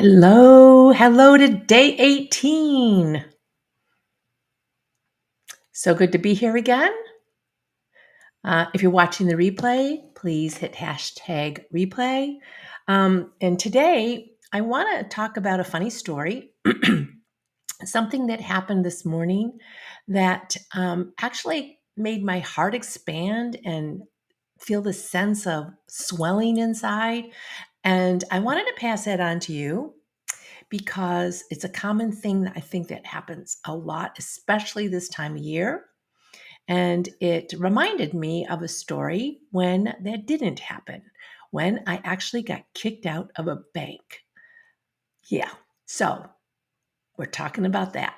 Hello to day 18. So good to be here again. If you're watching the replay, please hit hashtag replay. And today I want to talk about a funny story, something that happened this morning that actually made my heart expand and feel the sense of swelling inside. And I wanted to pass that on to you, because it's a common thing that I think that happens a lot, especially this time of year. And it reminded me of a story when that didn't happen, when I actually got kicked out of a bank. Yeah, so we're talking about that.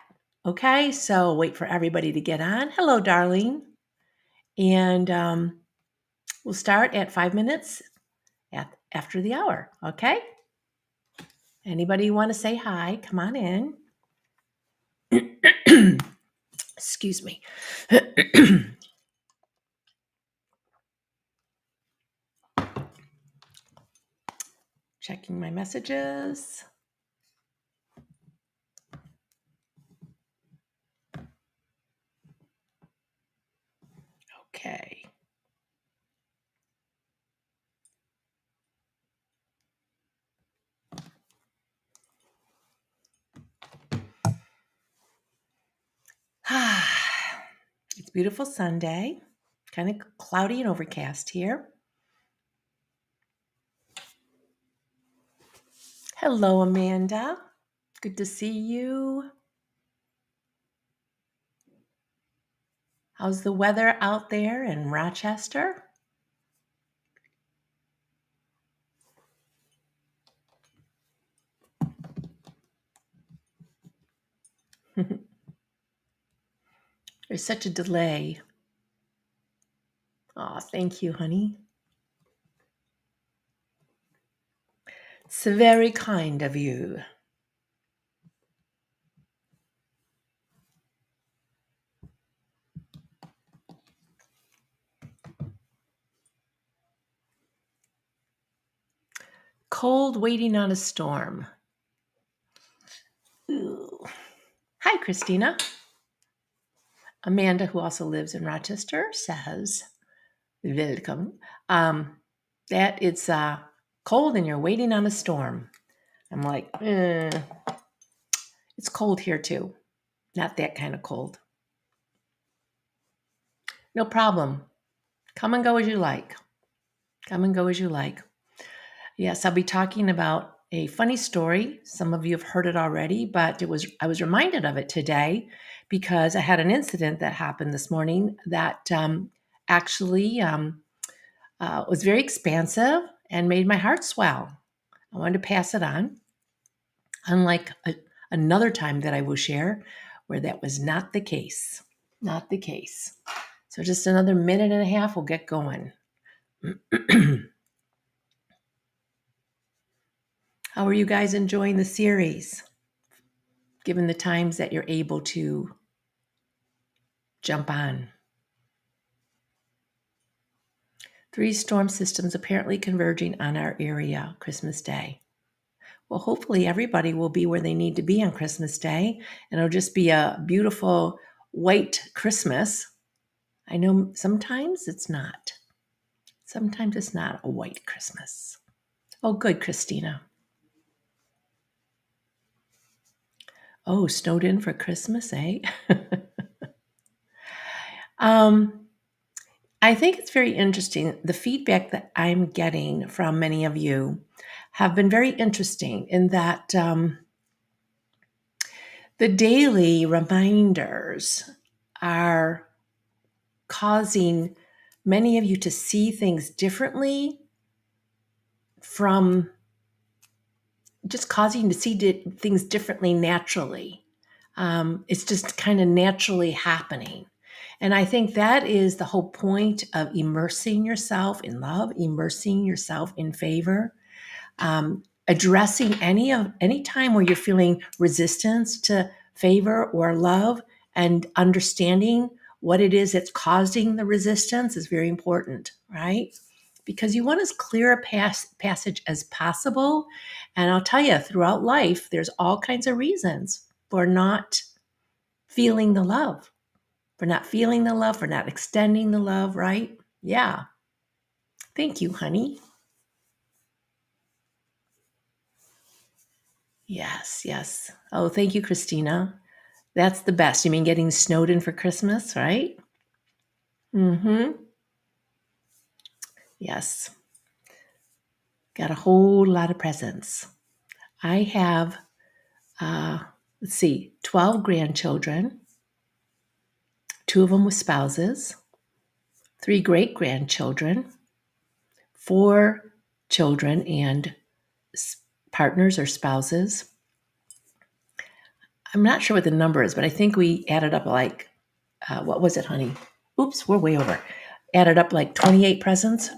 Okay, so wait for everybody to get on. Hello, darling. And we'll start at 5 minutes after the hour. Okay? Anybody want to say hi? Come on in. Excuse me. Checking my messages. Okay. It's beautiful Sunday. Kind of cloudy and overcast here. Hello, Amanda. Good to see you. How's the weather out there in Rochester? There's such a delay. Oh, thank you, honey. It's very kind of you. Cold waiting on a storm. Ooh. Hi, Christina. Amanda, who also lives in Rochester, says, welcome. That it's cold and you're waiting on a storm. I'm like, it's cold here too. Not that kind of cold. No problem. Come and go as you like. Come and go as you like. Yes, I'll be talking about a funny story. Some of you have heard it already, but I was reminded of it today because I had an incident that happened this morning that actually was very expansive and made my heart swell. I wanted to pass it on, unlike another time that I will share where that was not the case. Not the case. So just another minute and a half, we'll get going. How are you guys enjoying the series, given the times that you're able to jump on? 3 storm systems apparently converging on our area Christmas Day. Well, hopefully everybody will be where they need to be on Christmas Day, and it'll just be a beautiful white Christmas. I know sometimes it's not. Sometimes it's not a white Christmas. Oh, good, Christina. Oh, snowed in for Christmas, eh? I think it's very interesting. The feedback that I'm getting from many of you have been very interesting in that the daily reminders are causing many of you to see things differently, from just causing you to see things differently naturally. It's just kind of naturally happening. And I think that is the whole point of immersing yourself in love, immersing yourself in favor, addressing any time where you're feeling resistance to favor or love, and understanding what it is that's causing the resistance is very important, right? because you want as clear a passage as possible. And I'll tell you, throughout life, there's all kinds of reasons for not feeling the love, for not extending the love, right? Yeah. Thank you, honey. Yes, yes. Oh, thank you, Christina. That's the best. You mean getting snowed in for Christmas, right? Mm-hmm. Yes. Got a whole lot of presents. I have, uh, let's see, 12 grandchildren, two of them with spouses, three great grandchildren, four children and partners or spouses. I'm not sure what the number is, but I think we added up like, what was it, honey? Oops, we're way over. Added up like 28 presents.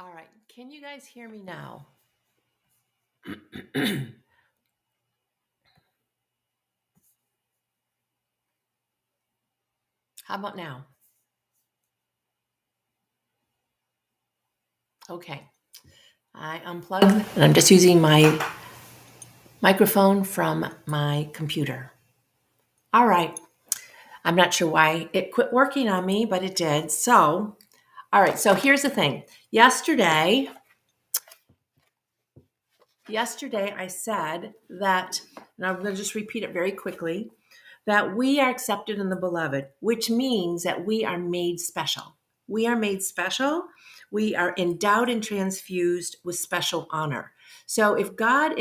All right. Can you guys hear me now? How about now? Okay. I unplugged and I'm just using my microphone from my computer. All right. I'm not sure why it quit working on me, but it did. So, all right. So here's the thing. Yesterday I said that, and I'm going to just repeat it very quickly, that we are accepted in the beloved, which means that we are made special. We are made special. We are endowed and transfused with special honor. So if God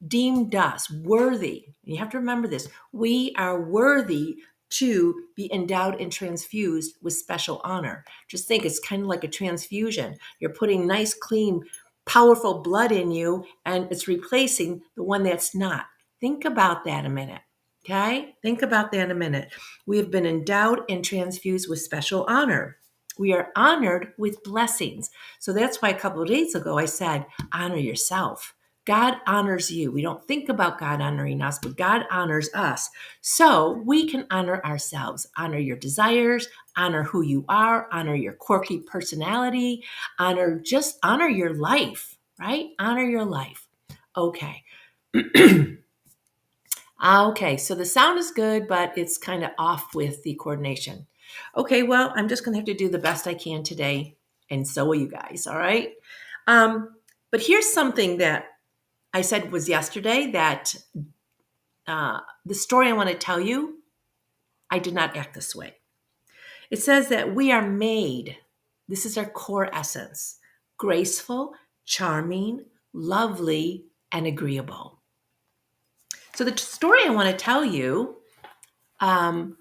deemed us worthy. You have to remember this. We are worthy to be endowed and transfused with special honor. Just think it's kind of like a transfusion. You're putting nice, clean, powerful blood in you, and it's replacing the one that's not. Think about that a minute. Okay? Think about that a minute. We have been endowed and transfused with special honor. We are honored with blessings. So that's why a couple of days ago I said, honor yourself. God honors you. We don't think about God honoring us, but God honors us. So we can honor ourselves, honor your desires, honor who you are, honor your quirky personality, honor your life, right? Honor your life. Okay. Okay, so the sound is good, but it's kind of off with the coordination. Okay, well, I'm just going to have to do the best I can today, and so will you guys, all right? But here's something that I said was yesterday that the story I want to tell you, I did not act this way. It says that we are made, this is our core essence, graceful, charming, lovely, and agreeable. So the story I want to tell you, and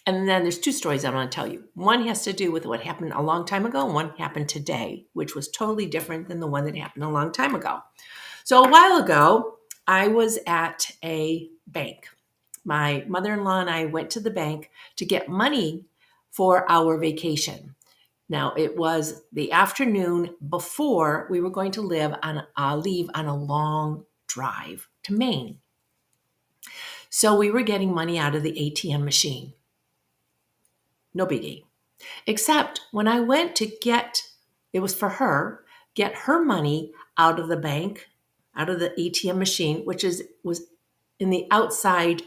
then there's two stories I want to tell you. One has to do with what happened a long time ago, and one happened today, which was totally different than the one that happened a long time ago. So a while ago, I was at a bank. My mother-in-law and I went to the bank to get money for our vacation. Now, it was the afternoon before we were going to leave on a long drive to Maine. So we were getting money out of the ATM machine. No biggie. Except when I went to it was for her, get her money out of the bank, out of the ATM machine, which was in the outside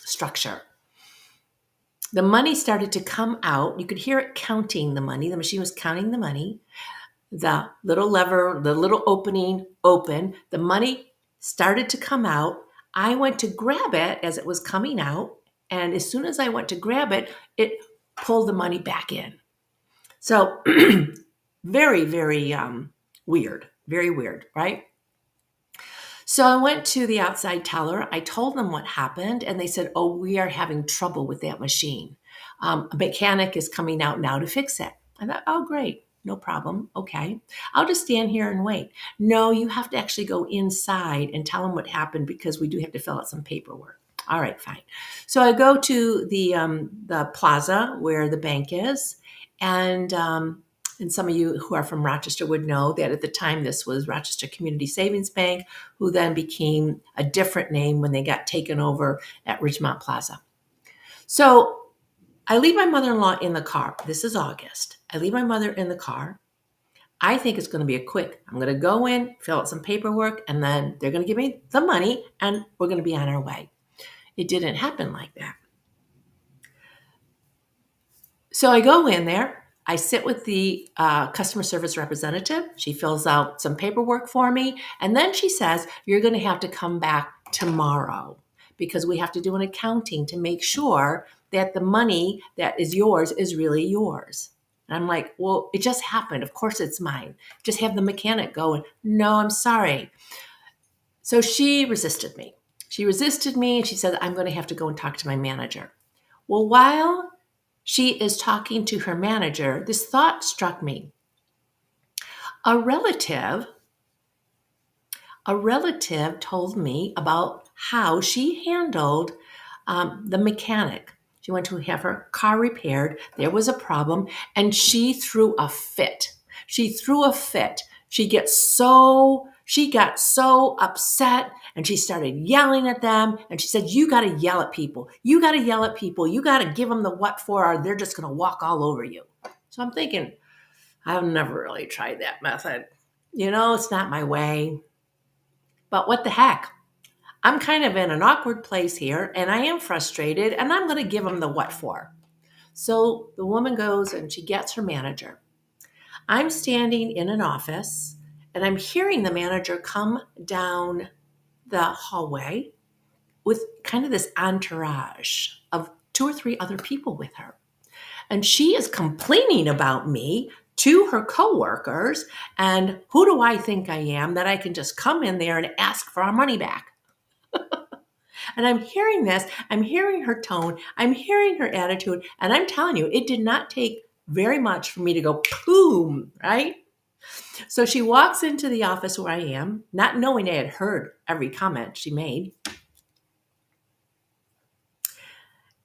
structure. The money started to come out. You could hear it counting the money. The machine was counting the money. The little lever, the little opening opened. The money started to come out. I went to grab it as it was coming out. And as soon as I went to grab it, it pulled the money back in. So very, very weird. Very weird, right? So I went to the outside teller. I told them what happened, and they said, oh, we are having trouble with that machine. A mechanic is coming out now to fix it. I thought, oh, great. No problem. Okay. I'll just stand here and wait. No, you have to actually go inside and tell them what happened because we do have to fill out some paperwork. All right, fine. So I go to the plaza where the bank is, and some of you who are from Rochester would know that at the time this was Rochester Community Savings Bank, who then became a different name when they got taken over at Ridgemont Plaza. So I leave my mother-in-law in the car. This is August. I leave my mother in the car. I think it's going to be I'm going to go in, fill out some paperwork, and then they're going to give me the money, and we're going to be on our way. It didn't happen like that. So I go in there. I sit with the customer service representative. She fills out some paperwork for me. And then she says, you're going to have to come back tomorrow because we have to do an accounting to make sure that the money that is yours is really yours. And I'm like, well, it just happened. Of course it's mine. Just have the mechanic go and, no, I'm sorry. So she resisted me. And she said, I'm going to have to go and talk to my manager. Well, while she is talking to her manager, this thought struck me. A relative told me about how she handled the mechanic. She went to have her car repaired. There was a problem, and she threw a fit. She got so upset, and she started yelling at them. And she said, you got to yell at people. You got to give them the what for, or they're just going to walk all over you. So I'm thinking, I've never really tried that method. It's not my way. But what the heck? I'm kind of in an awkward place here, and I am frustrated, and I'm going to give them the what for. So the woman goes and she gets her manager. I'm standing in an office, and I'm hearing the manager come down the hallway with kind of this entourage of 2 or 3 other people with her. And she is complaining about me to her coworkers. And who do I think I am that I can just come in there and ask for our money back? And I'm hearing this, I'm hearing her tone, I'm hearing her attitude, and I'm telling you, it did not take very much for me to go boom, right? So she walks into the office where I am, not knowing I had heard every comment she made.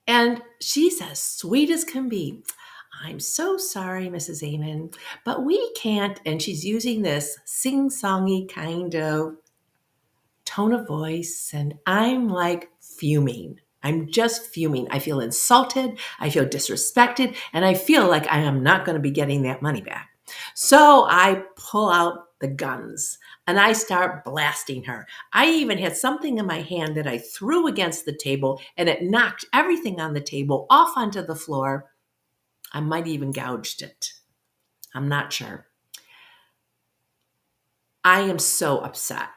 And she's as sweet as can be. I'm so sorry, Mrs. Amon, but we can't. And she's using this sing-songy kind of tone of voice. And I'm like fuming. I'm just fuming. I feel insulted. I feel disrespected. And I feel like I am not going to be getting that money back. So I pull out the guns and I start blasting her. I even had something in my hand that I threw against the table and it knocked everything on the table off onto the floor. I might even gouged it. I'm not sure. I am so upset.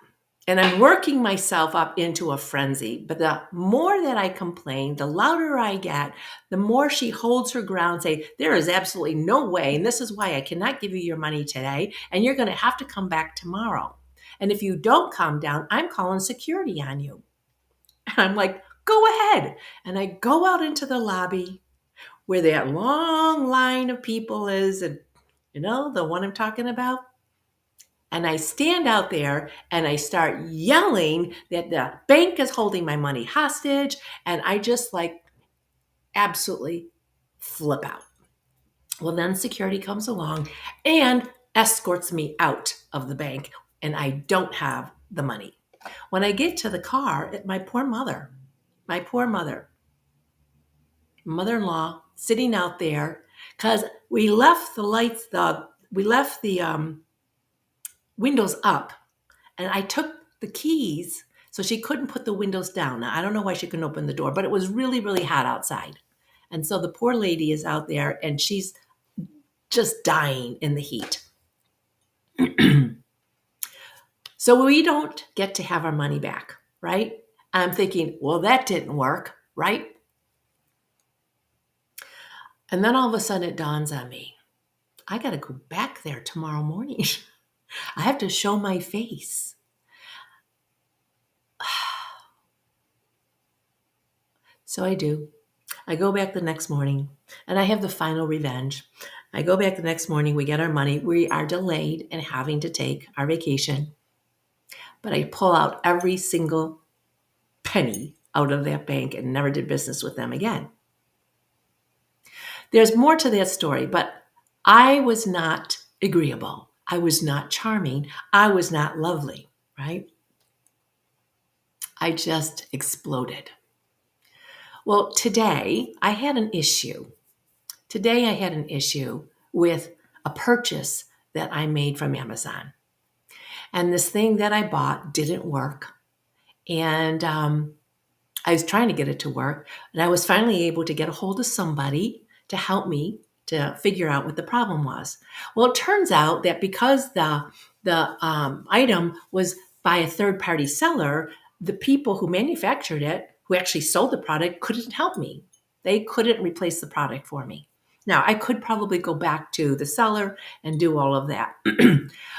And I'm working myself up into a frenzy. But the more that I complain, the louder I get, the more she holds her ground, say, there is absolutely no way. And this is why I cannot give you your money today. And you're going to have to come back tomorrow. And if you don't calm down, I'm calling security on you. And I'm like, go ahead. And I go out into the lobby where that long line of people is. And the one I'm talking about? And I stand out there and I start yelling that the bank is holding my money hostage. And I just like absolutely flip out. Well, then security comes along and escorts me out of the bank, and I don't have the money. When I get to the car, my poor mother-in-law sitting out there, because we left the lights, we left the windows up. And I took the keys so she couldn't put the windows down. Now, I don't know why she couldn't open the door, but it was really, really hot outside. And so the poor lady is out there and she's just dying in the heat. So we don't get to have our money back, right? I'm thinking, well, that didn't work, right? And then all of a sudden it dawns on me, I got to go back there tomorrow morning. I have to show my face. So I do. I go back the next morning and I have the final revenge. I go back the next morning, we get our money. We are delayed in having to take our vacation. But I pull out every single penny out of that bank and never did business with them again. There's more to that story, but I was not agreeable. I was not charming. I was not lovely, right? I just exploded. Well, today I had an issue. Today I had an issue with a purchase that I made from Amazon. And this thing that I bought didn't work. And I was trying to get it to work. And I was finally able to get a hold of somebody to help me to figure out what the problem was. Well, it turns out that because the item was by a third-party seller, the people who manufactured it, who actually sold the product, couldn't help me. They couldn't replace the product for me. Now, I could probably go back to the seller and do all of that.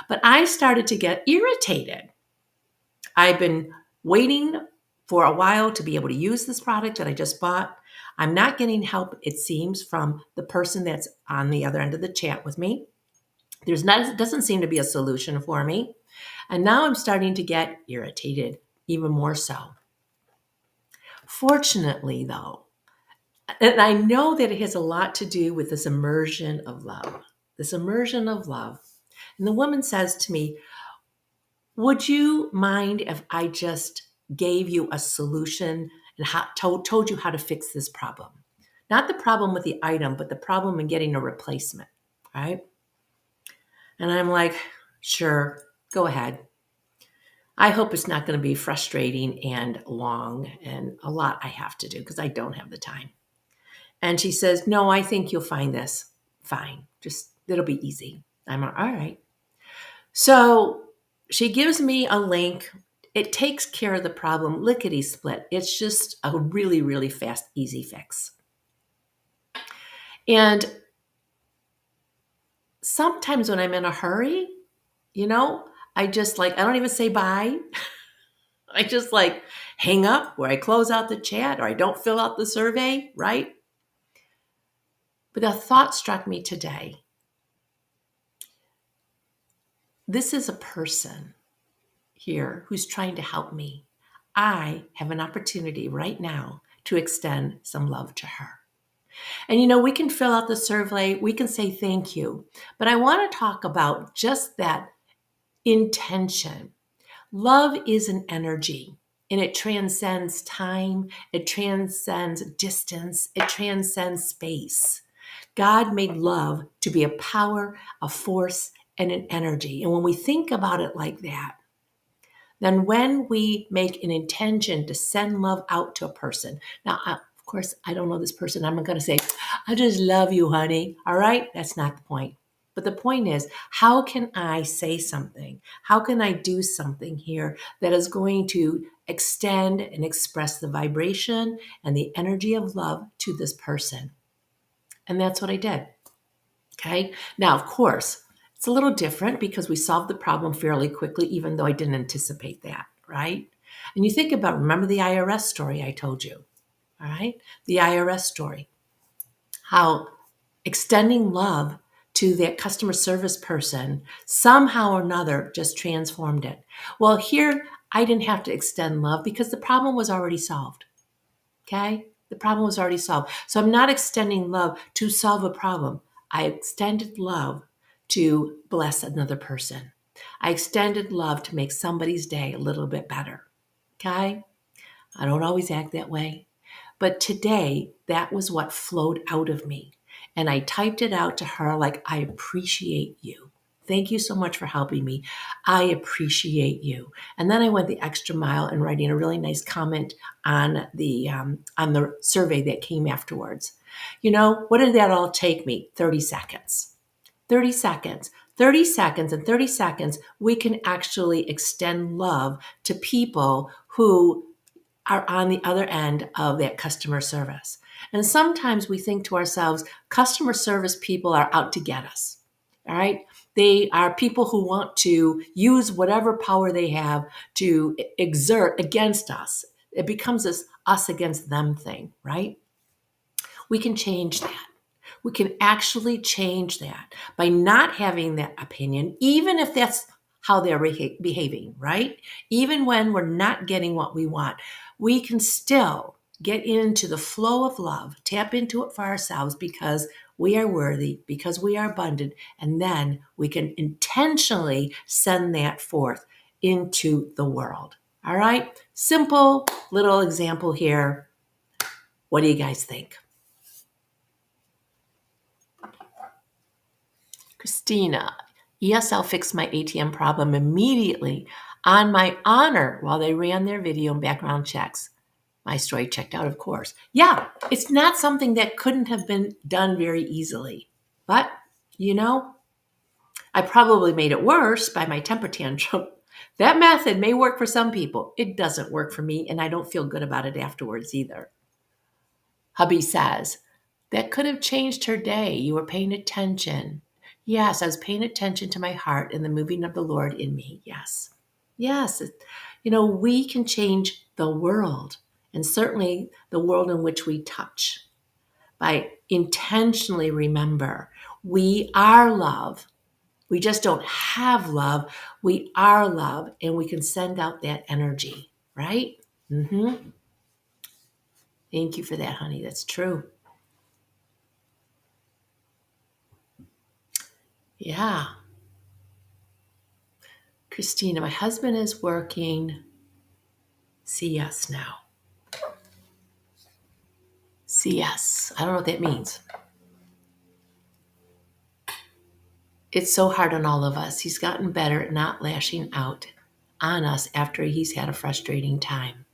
But I started to get irritated. I've been waiting for a while to be able to use this product that I just bought. I'm not getting help, it seems, from the person that's on the other end of the chat with me. Doesn't seem to be a solution for me. And now I'm starting to get irritated, even more so. Fortunately, though, and I know that it has a lot to do with this immersion of love. This immersion of love. And the woman says to me, would you mind if I just gave you a solution and told you how to fix this problem? Not the problem with the item, but the problem in getting a replacement, right? And I'm like, sure, go ahead. I hope it's not going to be frustrating and long and a lot I have to do because I don't have the time. And she says, no, I think you'll find this fine. Just, it'll be easy. I'm all right. So she gives me a link. It takes care of the problem, lickety split. It's just a really, really fast, easy fix. And sometimes when I'm in a hurry, you know, I just like, I don't even say bye. I just like hang up, or I close out the chat, or I don't fill out the survey, right? But a thought struck me today. This is a person here who's trying to help me. I have an opportunity right now to extend some love to her. And we can fill out the survey, we can say thank you, but I want to talk about just that intention. Love is an energy, and it transcends time, it transcends distance, it transcends space. God made love to be a power, a force, and an energy. And when we think about it like that, then when we make an intention to send love out to a person, now, of course, I don't know this person. I'm not going to say, I just love you, honey. All right? That's not the point. But the point is, how can I say something? How can I do something here that is going to extend and express the vibration and the energy of love to this person? And that's what I did. Okay. Now, of course, it's a little different because we solved the problem fairly quickly, even though I didn't anticipate that, right? And you think about, remember the IRS story I told you, all right? The IRS story, how extending love to that customer service person somehow or another just transformed it. Well, here I didn't have to extend love because the problem was already solved. Okay? The problem was already solved. So I'm not extending love to solve a problem. I extended love to bless another person. I extended love to make somebody's day a little bit better. Okay? I don't always act that way. But today, that was what flowed out of me. And I typed it out to her like, I appreciate you. Thank you so much for helping me. I appreciate you. And then I went the extra mile in writing a really nice comment on the survey that came afterwards. What did that all take me? 30 seconds. 30 seconds. 30 seconds and 30 seconds, we can actually extend love to people who are on the other end of that customer service. And sometimes we think to ourselves, customer service people are out to get us. All right. They are people who want to use whatever power they have to exert against us. It becomes this us against them thing, right? We can change that. We can actually change that by not having that opinion, even if that's how they're behaving, right? Even when we're not getting what we want, we can still get into the flow of love, tap into it for ourselves because we are worthy, because we are abundant, and then we can intentionally send that forth into the world. All right? Simple little example here. What do you guys think? Christina, ESL fixed my ATM problem immediately on my honor while they ran their video and background checks. My story checked out, of course. Yeah, it's not something that couldn't have been done very easily. But, I probably made it worse by my temper tantrum. That method may work for some people. It doesn't work for me, and I don't feel good about it afterwards either. Hubby says, that could have changed her day. You were paying attention. Yes, I was paying attention to my heart and the moving of the Lord in me. Yes. Yes. We can change the world, and certainly the world in which we touch, by intentionally remember we are love. We just don't have love. We are love, and we can send out that energy, right? Mm-hmm. Thank you for that, honey. That's true. Yeah. Christina, my husband is working CS now. CS. I don't know what that means. It's so hard on all of us. He's gotten better at not lashing out on us after he's had a frustrating time.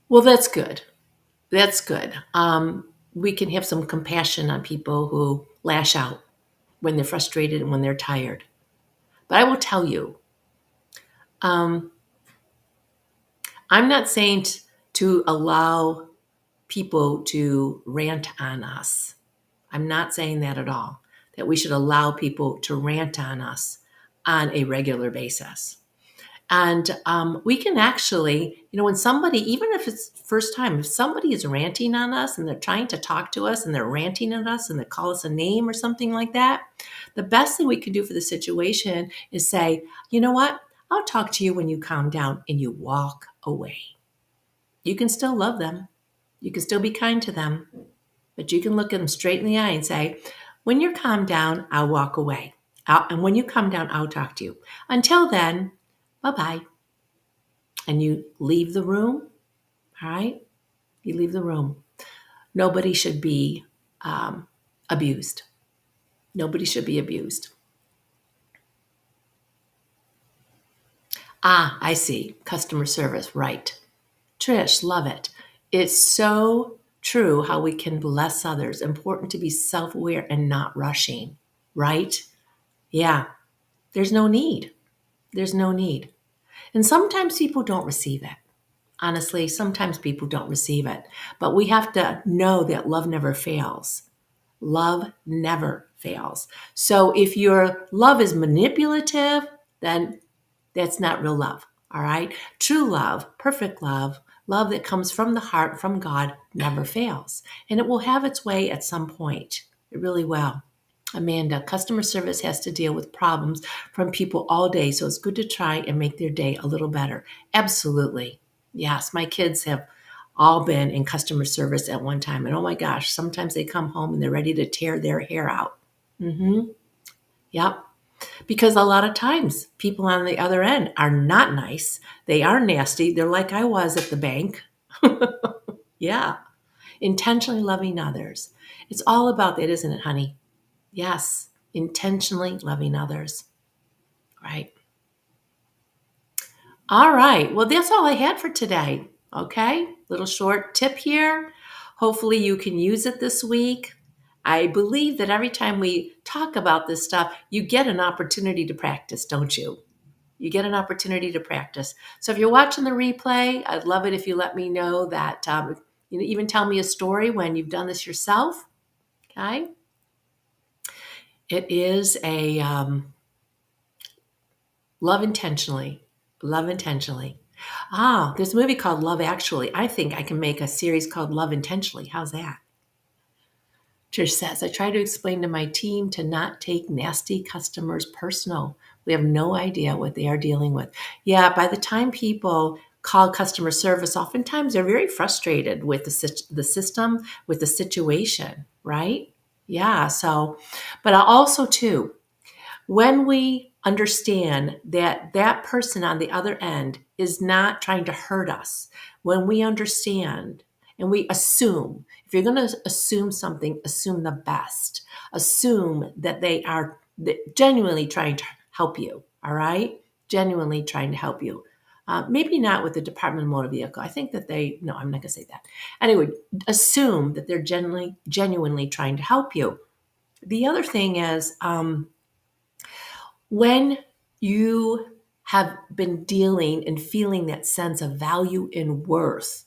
Well, that's good. That's good. We can have some compassion on people who lash out when they're frustrated and when they're tired. But I will tell you, I'm not saying to allow people to rant on us. I'm not saying that at all. that we should allow people to rant on us on a regular basis. And we can actually, when somebody, even if it's first time, if somebody is ranting on us and they're trying to talk to us and they're ranting at us and they call us a name or something like that, the best thing we can do for the situation is say, you know what? I'll talk to you when you calm down, and you walk away. You can still love them. You can still be kind to them, but you can look them straight in the eye and say, when you're calmed down, I'll walk away. And when you calm down, I'll talk to you. Until then, bye-bye. And you leave the room, all right? You leave the room. Nobody should be abused. Nobody should be abused. Ah, I see. Customer service, right. Trish, love it. It's so true how we can bless others. Important to be self-aware and not rushing, right? Yeah, there's no need. There's no need. And sometimes people don't receive it. Honestly, sometimes people don't receive it. But we have to know that love never fails. Love never fails. So if your love is manipulative, then that's not real love. All right. True love, perfect love, love that comes from the heart, from God, never fails. And it will have its way at some point. It really will. Amanda, customer service has to deal with problems from people all day, so it's good to try and make their day a little better. Absolutely. Yes, my kids have all been in customer service at one time. And oh my gosh, sometimes they come home and they're ready to tear their hair out. Yep. Because a lot of times people on the other end are not nice. They are nasty. They're like I was at the bank. Yeah. Intentionally loving others. It's all about that, isn't it, honey? Yes. Intentionally loving others. Right. All right. Well, that's all I had for today. Okay. Little short tip here. Hopefully you can use it this week. I believe that every time we talk about this stuff, you get an opportunity to practice, don't you? You get an opportunity to practice. So if you're watching the replay, I'd love it if you let me know that, even tell me a story when you've done this yourself. Okay. It is a love intentionally. Love intentionally. Ah, there's a movie called Love Actually. I think I can make a series called Love Intentionally. How's that? Trish says, I try to explain to my team to not take nasty customers personal. We have no idea what they are dealing with. Yeah, by the time people call customer service, oftentimes they're very frustrated with the system, with the situation, right? Yeah, so, but also too, when we understand that that person on the other end is not trying to hurt us, when we understand and we assume, if you're going to assume something, assume the best. Assume that they are genuinely trying to help you, all right? Genuinely trying to help you. Maybe not with the Department of Motor Vehicle. I think that no, I'm not going to say that. Anyway, assume that they're genuinely trying to help you. The other thing is, when you have been dealing and feeling that sense of value and worth,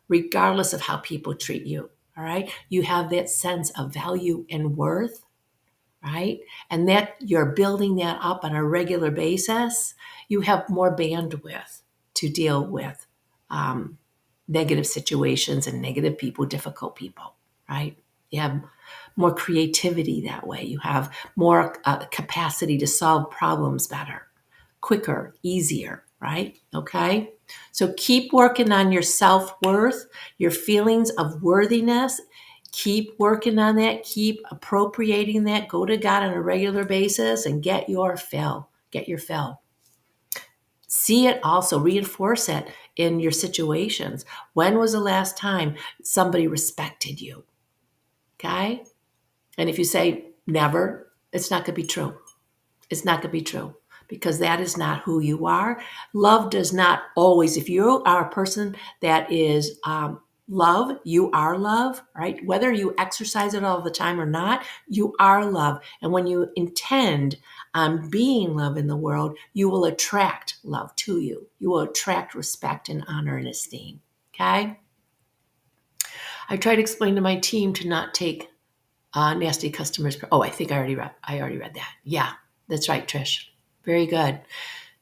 regardless of how people treat you, all right? You have that sense of value and worth, right? And that you're building that up on a regular basis, you have more bandwidth to deal with negative situations and negative people, difficult people, right? You have more creativity that way. You have more capacity to solve problems better, quicker, easier, right? Okay. So keep working on your self-worth, your feelings of worthiness. Keep working on that. Keep appropriating that. Go to God on a regular basis and get your fill. Get your fill. See it also, reinforce it in your situations. When was the last time somebody respected you? Okay. And if you say never, it's not going to be true. It's not going to be true because that is not who you are. Love does not always, if you are a person that is love, you are love, right? Whether you exercise it all the time or not, you are love. And when you intend on being love in the world, you will attract love to you. You will attract respect and honor and esteem. Okay? I try to explain to my team to not take Nasty customers. Oh, I think I already read that. Yeah, that's right, Trish. Very good.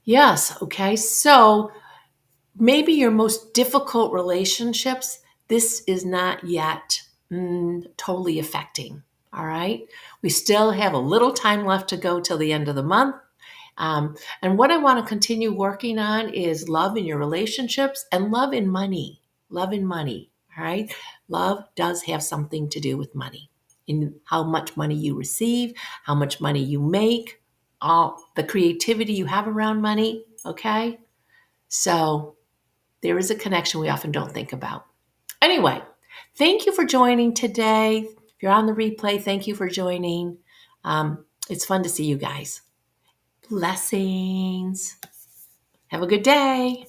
Yes. Okay. So maybe your most difficult relationships, this is not yet totally affecting. All right. We still have a little time left to go till the end of the month. And what I want to continue working on is love in your relationships and love in money. Love in money. All right. Love does have something to do with money, in how much money you receive, how much money you make, all the creativity you have around money. Okay. So there is a connection we often don't think about. Anyway, thank you for joining today. If you're on the replay, thank you for joining. It's fun to see you guys. Blessings. Have a good day.